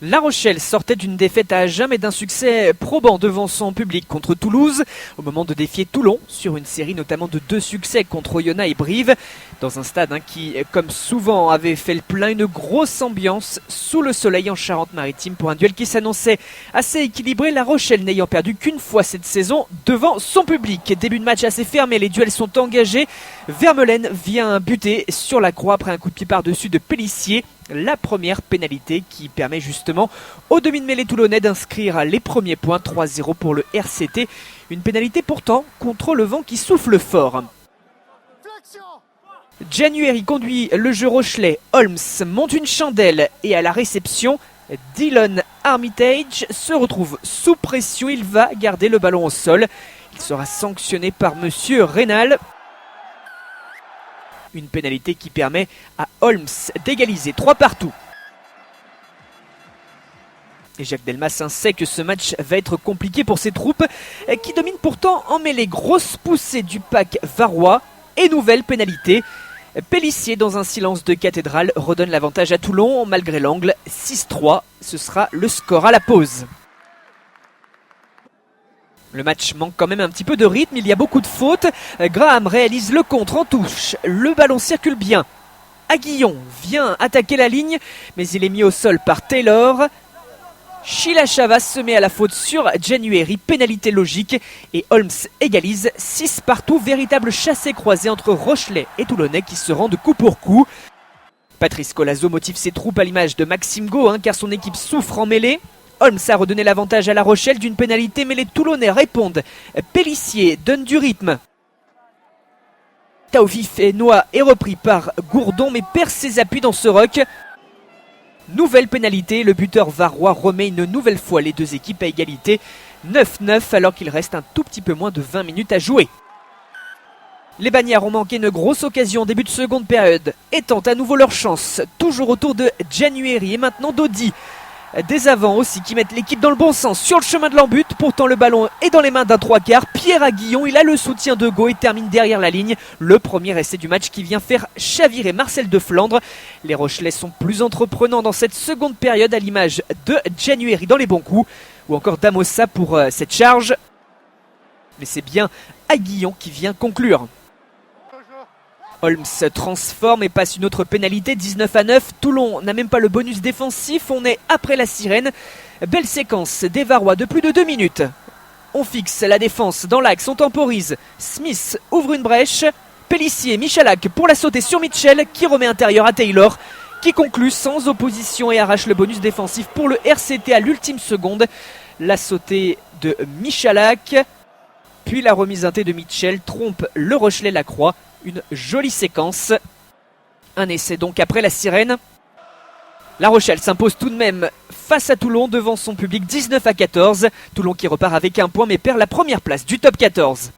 La Rochelle sortait d'une défaite à Agen et d'un succès probant devant son public contre Toulouse, au moment de défier Toulon sur une série notamment de 2 succès contre Oyonnax et Brive, dans un stade qui, comme souvent, avait fait le plein, une grosse ambiance sous le soleil en Charente-Maritime pour un duel qui s'annonçait assez équilibré, La Rochelle n'ayant perdu qu'une fois cette saison devant son public. Début de match assez fermé, les duels sont engagés. Vermelaine vient buter sur la croix après un coup de pied par-dessus de Pélissier. La première pénalité qui permet justement au demi de mêlée toulonnais d'inscrire les premiers points, 3-0 pour le RCT. Une pénalité pourtant contre le vent qui souffle fort. January conduit le jeu rochelais, Holmes monte une chandelle et à la réception, Dylan Armitage se retrouve sous pression, il va garder le ballon au sol. Il sera sanctionné par Monsieur Rénal. Une pénalité qui permet à Holmes d'égaliser 3 partout. Et Jacques Delmas sait que ce match va être compliqué pour ses troupes qui dominent pourtant en mêlée. Grosse poussée du pack varois et nouvelle pénalité. Pélissier dans un silence de cathédrale redonne l'avantage à Toulon malgré l'angle. 6-3, ce sera le score à la pause. Le match manque quand même un petit peu de rythme, il y a beaucoup de fautes. Graham réalise le contre en touche, le ballon circule bien. Aguillon vient attaquer la ligne, mais il est mis au sol par Taylor. Sheila Chavas se met à la faute sur January, pénalité logique. Et Holmes égalise 6 partout, véritable chassé-croisé entre Rochelais et Toulonnais qui se rendent coup pour coup. Patrice Colazo motive ses troupes à l'image de Maxime Go, car son équipe souffre en mêlée. Holmes a redonné l'avantage à La Rochelle d'une pénalité, mais les Toulonnais répondent. Pélissier donne du rythme. Taoufif et Noah est repris par Gourdon, mais perd ses appuis dans ce ruck. Nouvelle pénalité, le buteur varois remet une nouvelle fois les 2 équipes à égalité. 9-9 alors qu'il reste un tout petit peu moins de 20 minutes à jouer. Les Bagnards ont manqué une grosse occasion en début de seconde période et tentent à nouveau leur chance. Toujours autour de January et maintenant d'Audi. Des avants aussi qui mettent l'équipe dans le bon sens sur le chemin de l'embut. Pourtant le ballon est dans les mains d'un 3/4. Pierre Aguillon, il a le soutien de Go et termine derrière la ligne. Le premier essai du match qui vient faire chavirer Marcel de Flandre. Les Rochelais sont plus entreprenants dans cette seconde période à l'image de January dans les bons coups. Ou encore d'Amossa pour cette charge. Mais c'est bien Aguillon qui vient conclure. Holmes transforme et passe une autre pénalité, 19-9. Toulon n'a même pas le bonus défensif, on est après la sirène. Belle séquence des Varois de plus de 2 minutes. On fixe la défense dans l'axe, on temporise. Smith ouvre une brèche. Pélissier, Michalak pour la sauter sur Mitchell qui remet intérieur à Taylor. Qui conclut sans opposition et arrache le bonus défensif pour le RCT à l'ultime seconde. La sautée de Michalak. Puis la remise inté de Mitchell trompe le Rochelais Lacroix. Une jolie séquence. Un essai donc après la sirène. La Rochelle s'impose tout de même face à Toulon devant son public 19-14. Toulon qui repart avec un point mais perd la première place du top 14.